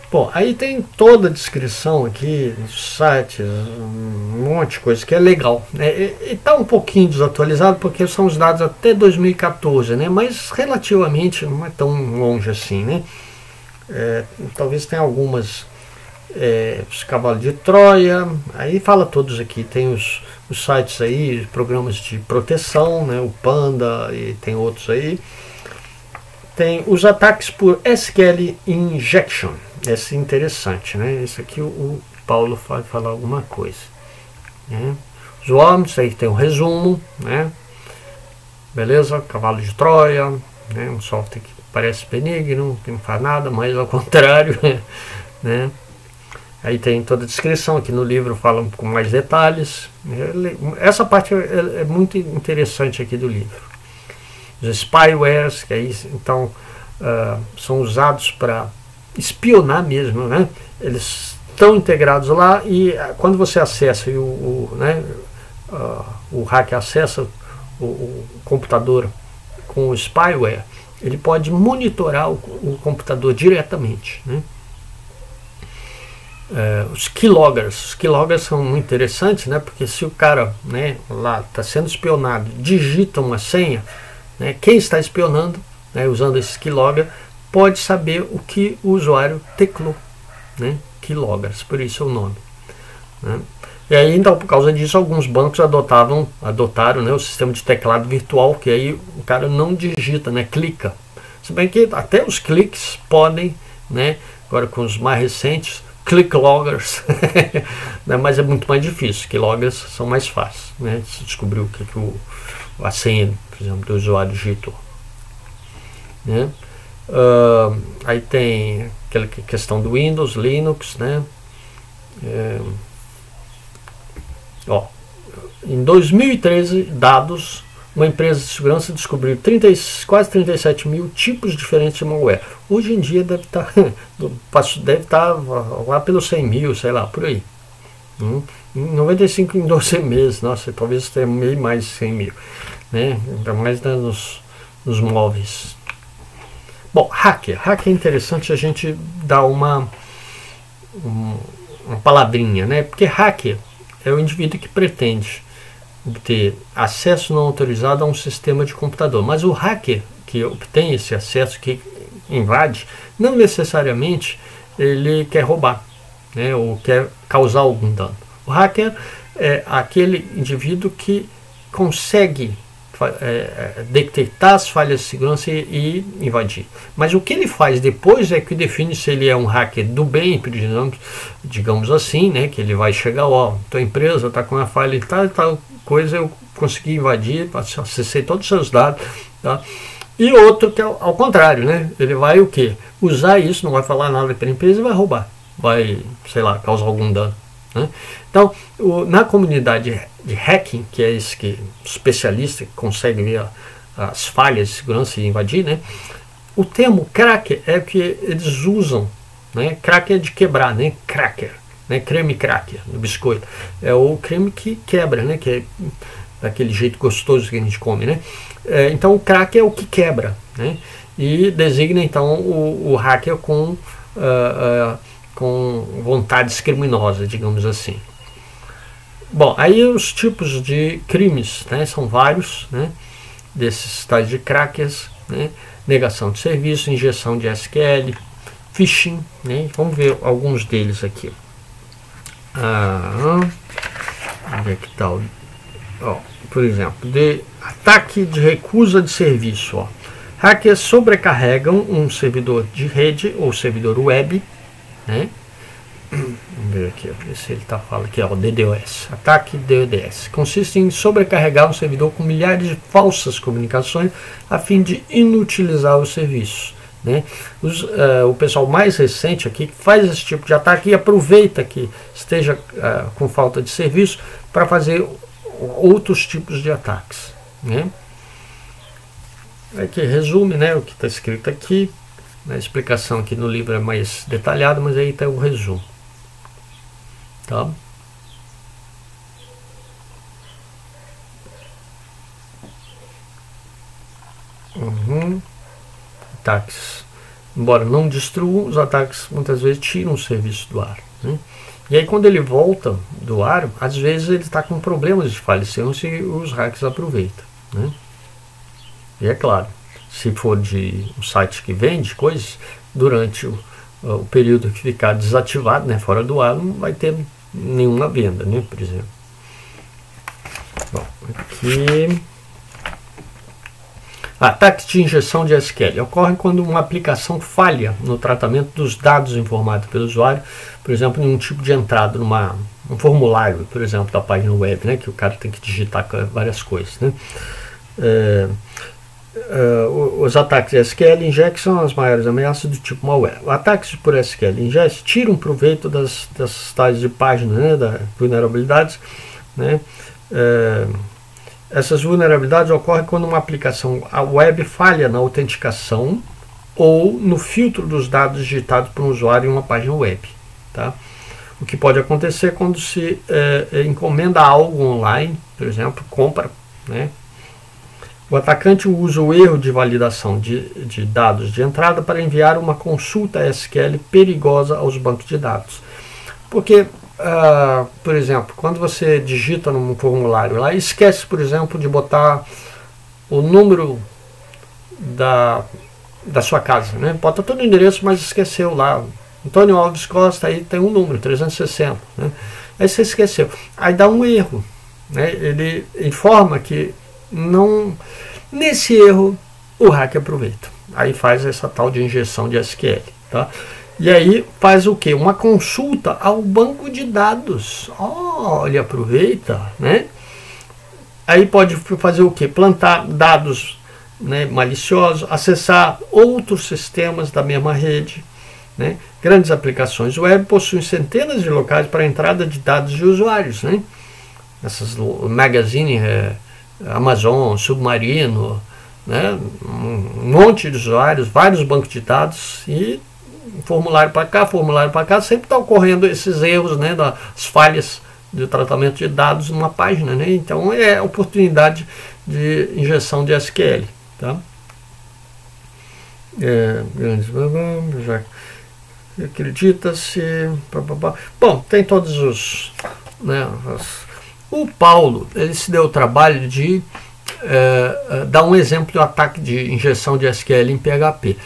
Bom, aí tem toda a descrição aqui no site, um monte de coisa que é legal, né? E está um pouquinho desatualizado porque são os dados até 2014, né? Mas relativamente não é tão longe assim, né? Talvez tenha algumas, os cavalos de Troia, aí fala todos aqui, tem os sites aí, programas de proteção, né? O Panda e tem outros aí. Tem os ataques por SQL Injection. Esse é interessante, né? Esse aqui o Paulo vai falar alguma coisa, né? Os worms, aí tem um resumo, né? Beleza? Cavalo de Troia, né? Um software que parece benigno, que não faz nada, mas ao contrário, né? Aí tem toda a descrição, aqui no livro fala com mais detalhes. Essa parte é muito interessante aqui do livro. Os spywares, que aí então são usados para espionar mesmo, né? Eles estão integrados lá e quando você acessa e o hacker acessa o computador com o spyware, ele pode monitorar o computador diretamente, né? Os keyloggers são muito interessantes, né? Porque se o cara, né, lá está sendo espionado, digita uma senha, né, quem está espionando, né, usando esse keylogger, pode saber o que o usuário teclou, né? Keyloggers, por isso é o nome, né? E aí, então, por causa disso, alguns bancos adotaram, né, o sistema de teclado virtual, que aí o cara não digita, né, clica. Se bem que até os cliques podem, né, agora com os mais recentes, clickloggers, né, mas é muito mais difícil. Keyloggers são mais fáceis, né? Se descobrir o que a senha, por exemplo, do usuário digitou, né? Aí tem aquela questão do Windows, Linux, né? Em 2013, dados, uma empresa de segurança descobriu quase 37 mil tipos diferentes de malware. Hoje em dia deve estar lá pelos 100 mil, sei lá, por aí. Em 95 em 12 meses, nossa, talvez tenha meio mais de 100 mil, né? Ainda mais nos móveis. Bom, hacker é interessante a gente dar uma palavrinha, né? Porque hacker é o indivíduo que pretende obter acesso não autorizado a um sistema de computador. Mas o hacker que obtém esse acesso, que invade, não necessariamente ele quer roubar, né, ou quer causar algum dano. O hacker é aquele indivíduo que consegue detectar as falhas de segurança e invadir. Mas o que ele faz depois é que define se ele é um hacker do bem, digamos assim, né, que ele vai chegar, tua empresa está com uma falha e tal coisa, eu consegui invadir, acessei todos os seus dados, tá? E outro que é ao contrário, né, ele vai o quê? Usar isso, não vai falar nada para a empresa e vai roubar, vai, sei lá, causar algum dano, né? Então, na comunidade de hacking, que é esse especialista que consegue ver as falhas de segurança e invadir, né, o termo cracker é o que eles usam, né? Cracker é de quebrar, né? Cracker, né? Creme cracker, no biscoito. É o creme que quebra, né? Que é daquele jeito gostoso que a gente come, né? Então o cracker é o que quebra, né? E designa então o hacker com vontades criminosas, digamos assim. Bom, aí os tipos de crimes, né, são vários, né, desses tais de crackers, né, negação de serviço, injeção de SQL, phishing, né, vamos ver alguns deles aqui. Onde é que está? Por exemplo, de ataque de recusa de serviço. Hackers sobrecarregam um servidor de rede ou servidor web, né? Vamos ver aqui, ver se ele está falando aqui, DDoS. Ataque DDoS consiste em sobrecarregar um servidor com milhares de falsas comunicações a fim de inutilizar o serviço, né? O pessoal mais recente aqui faz esse tipo de ataque e aproveita que esteja com falta de serviço para fazer outros tipos de ataques, né? Aqui resume, né, o que está escrito aqui. A explicação aqui no livro é mais detalhada, mas aí está o resumo, tá? Ataques, embora não destruam, os ataques muitas vezes tiram o serviço do ar, né? E aí quando ele volta do ar, às vezes ele está com problemas de falha de segurança e os hackers aproveitam, né? E é claro, se for de um site que vende coisas, durante o período que ficar desativado, né, fora do ar, não vai ter nenhuma venda, né, por exemplo. Bom, aqui... Ataques de injeção de SQL ocorrem quando uma aplicação falha no tratamento dos dados informados pelo usuário, por exemplo, em um tipo de entrada um formulário, por exemplo, da página web, né, que o cara tem que digitar várias coisas, né. Os ataques de SQL inject são as maiores ameaças do tipo malware. Ataques por SQL inject tiram proveito das tais de página, né, das vulnerabilidades, né. Essas vulnerabilidades ocorrem quando uma aplicação web falha na autenticação ou no filtro dos dados digitados por um usuário em uma página web, tá? O que pode acontecer quando se encomenda algo online, por exemplo, compra, né? O atacante usa o erro de validação de dados de entrada para enviar uma consulta SQL perigosa aos bancos de dados. Porque, por exemplo, quando você digita num formulário lá, esquece, por exemplo, de botar o número da sua casa, né? Bota todo o endereço, mas esqueceu lá. Antônio Alves Costa, aí tem um número, 360. Né? Aí você esqueceu. Aí dá um erro, né? Ele informa que não... Nesse erro, o hacker aproveita. Aí faz essa tal de injeção de SQL, tá? E aí faz o quê? Uma consulta ao banco de dados. Ele aproveita, né? Aí pode fazer o quê? Plantar dados, né, maliciosos, acessar outros sistemas da mesma rede, né? Grandes aplicações web possuem centenas de locais para a entrada de dados de usuários, né? Essas Magazine, Amazon, Submarino, né? Um monte de usuários, vários bancos de dados e formulário para cá, sempre está ocorrendo esses erros, né, das falhas de tratamento de dados numa página, né? Então é oportunidade de injeção de SQL, tá? Já acredita-se, bom, tem todos os, né, o Paulo, ele se deu o trabalho de dar um exemplo de um ataque de injeção de SQL em PHP.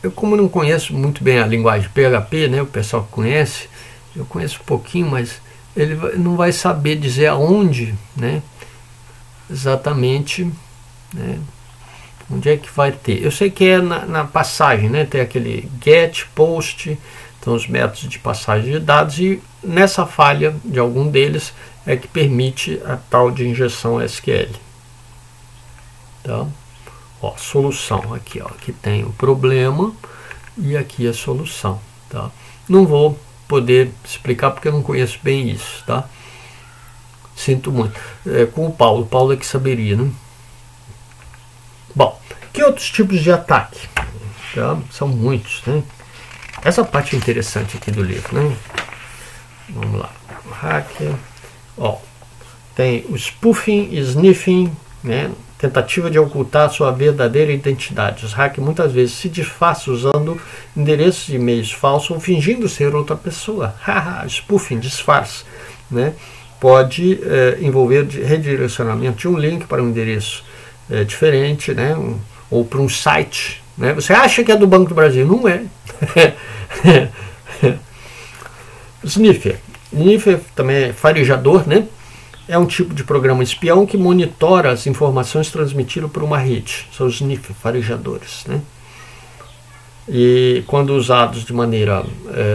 Eu, como não conheço muito bem a linguagem PHP, né, o pessoal que conhece, eu conheço um pouquinho, mas ele não vai saber dizer aonde, né, exatamente, né, onde é que vai ter. Eu sei que é na passagem, né, tem aquele get, post, então os métodos de passagem de dados, e nessa falha de algum deles é que permite a tal de injeção SQL. Tá? Ó, solução aqui, ó, aqui tem o problema e aqui a solução, tá? Não vou poder explicar porque eu não conheço bem isso, tá? Sinto muito. Com o Paulo é que saberia, né? Bom, que outros tipos de ataque? Tá? São muitos, né? Essa parte é interessante aqui do livro, né? Vamos lá. Hacker. Ó, tem o spoofing e sniffing, né? Tentativa de ocultar sua verdadeira identidade. Os hackers muitas vezes se disfarçam usando endereços de e-mails falsos ou fingindo ser outra pessoa. Spoofing, disfarce, né? Pode envolver redirecionamento de um link para um endereço diferente, né? Ou para um site, né? Você acha que é do Banco do Brasil, não é. Sniffer. Sniffer também é farejador, né? É um tipo de programa espião que monitora as informações transmitidas por uma rede. São os sniffer, farejadores, né? E quando usados de maneira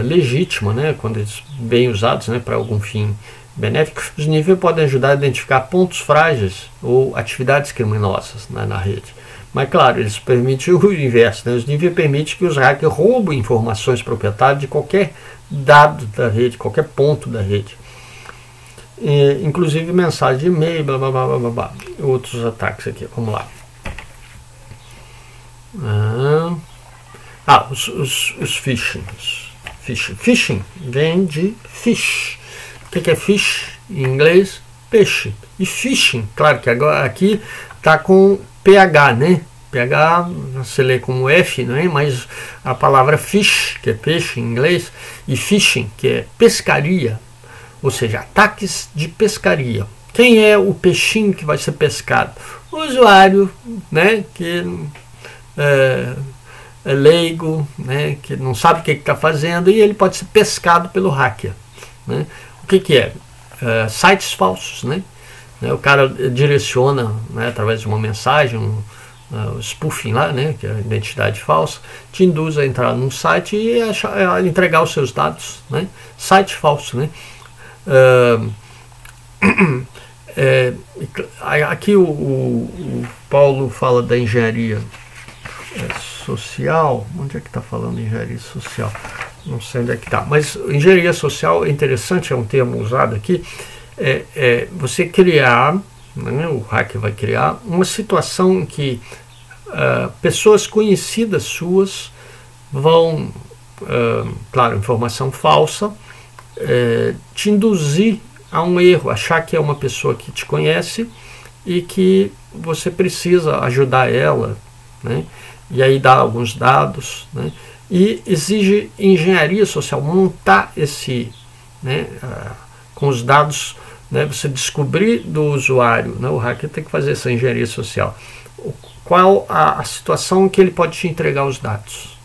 legítima, né? Quando eles bem usados, né, para algum fim benéfico, os sniffer podem ajudar a identificar pontos frágeis ou atividades criminosas, né, na rede. Mas claro, eles permitem o inverso, né? Os sniffer permitem que os hackers roubem informações proprietárias de qualquer dado da rede, qualquer ponto da rede. inclusive mensagem de e-mail, blá blá blá blá blá. Outros ataques aqui, vamos lá. Os phishing. Phishing vem de fish. O que é fish em inglês? Peixe. E phishing, claro que agora aqui está com PH, né? PH você lê como F, não é? Mas a palavra fish, que é peixe em inglês, e phishing, que é pescaria, ou seja, ataques de pescaria. Quem é o peixinho que vai ser pescado? O usuário, né? Que é leigo, né? Que não sabe o que está fazendo, e ele pode ser pescado pelo hacker, né? O que é? Sites falsos, né? O cara direciona, né, através de uma mensagem, o spoofing lá, né, que é a identidade falsa, te induz a entrar num site e a entregar os seus dados, né? Site falso, né? Aqui o Paulo fala da engenharia social. Onde é que está falando de engenharia social? Não sei onde é que está, mas engenharia social é interessante, é um termo usado aqui. Você criar, né, o hacker vai criar uma situação em que pessoas conhecidas suas vão, claro, informação falsa, te induzir a um erro, achar que é uma pessoa que te conhece e que você precisa ajudar ela, né, e aí dá alguns dados, né, e exige engenharia social, montar esse, né, com os dados, né, você descobrir do usuário, né, o hacker tem que fazer essa engenharia social, qual a situação em que ele pode te entregar os dados,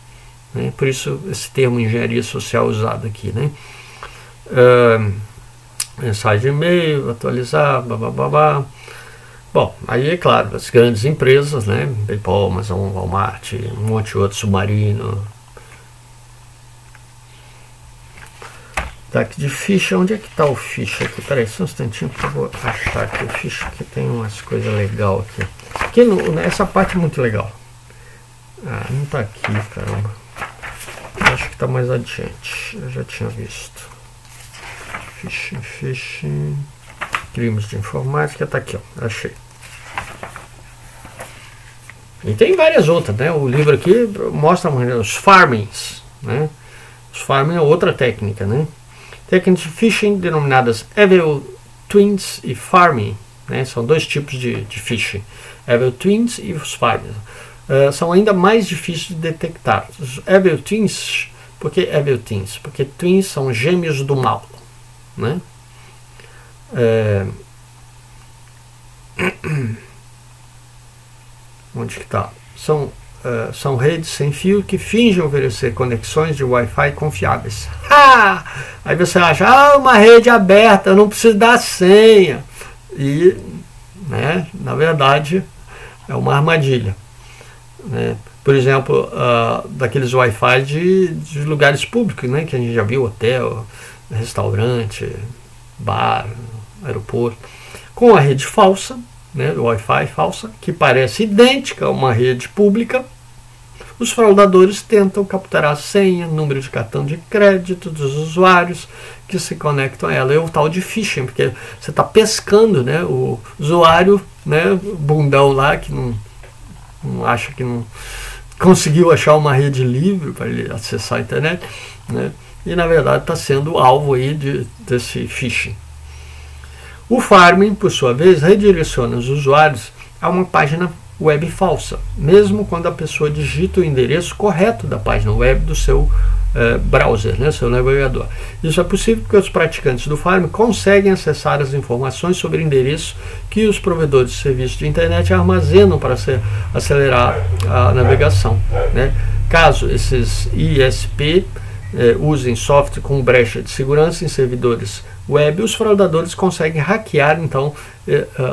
né, por isso esse termo engenharia social usado aqui, né. Mensagem de e-mail, atualizar, babá. Bom, aí é claro, as grandes empresas, né, PayPal, Amazon, Walmart, um monte de outro, Submarino. Tá aqui de ficha, onde é que está o ficha aqui? Peraí, só um instantinho que eu vou achar aqui o ficha, que tem umas coisas legais aqui. Aqui essa parte é muito legal. Não está aqui, caramba. Acho que está mais adiante, eu já tinha visto. Phishing, crimes de informática, está aqui, ó, achei. E tem várias outras, né? O livro aqui mostra os farmings, né? Os farming é outra técnica, né? Técnicas de phishing denominadas Evil Twins e Farming, né? São dois tipos de phishing, Evil Twins e os Farming. São ainda mais difíceis de detectar. Os Evil Twins, por que Evil Twins? Porque twins são gêmeos do mal, né? Onde que está? São redes sem fio que fingem oferecer conexões de Wi-Fi confiáveis. Aí você acha, uma rede aberta, eu não preciso dar senha. E, né, na verdade, é uma armadilha, né? Por exemplo, daqueles Wi-Fi de lugares públicos, né, que a gente já viu, hotel, restaurante, bar, aeroporto, com a rede falsa, né, Wi-Fi falsa, que parece idêntica a uma rede pública. Os fraudadores tentam capturar a senha, número de cartão de crédito dos usuários que se conectam a ela. É o tal de phishing, porque você está pescando, né, o usuário, né, bundão lá, que não acha que não conseguiu achar uma rede livre para ele acessar a internet, né, e na verdade está sendo alvo aí desse phishing. O farming, por sua vez, redireciona os usuários a uma página web falsa, mesmo quando a pessoa digita o endereço correto da página web do seu browser, né, seu navegador. Isso é possível porque os praticantes do farming conseguem acessar as informações sobre endereços que os provedores de serviços de internet armazenam para acelerar a navegação, né. Caso esses ISP usem software com brecha de segurança em servidores web, os fraudadores conseguem hackear então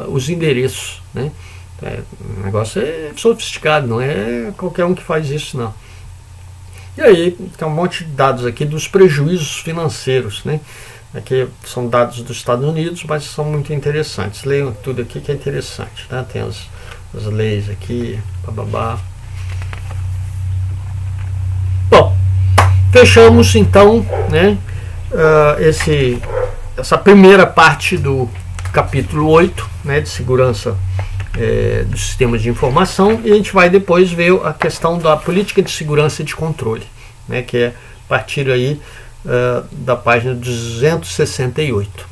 os endereços, né? O negócio é sofisticado, não é qualquer um que faz isso, não. E aí tem um monte de dados aqui dos prejuízos financeiros, né? Aqui são dados dos Estados Unidos, mas são muito interessantes. Leiam tudo aqui que é interessante, tá? Tem as leis aqui, bababá. Bom, fechamos então, né, esse essa primeira parte do capítulo 8, né, de segurança dos sistemas de informação, e a gente vai depois ver a questão da política de segurança e de controle, né, que é a partir aí da página 268.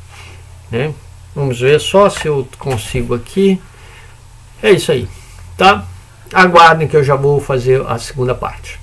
Né? Vamos ver só se eu consigo aqui. É isso aí, tá? Aguardem que eu já vou fazer a segunda parte.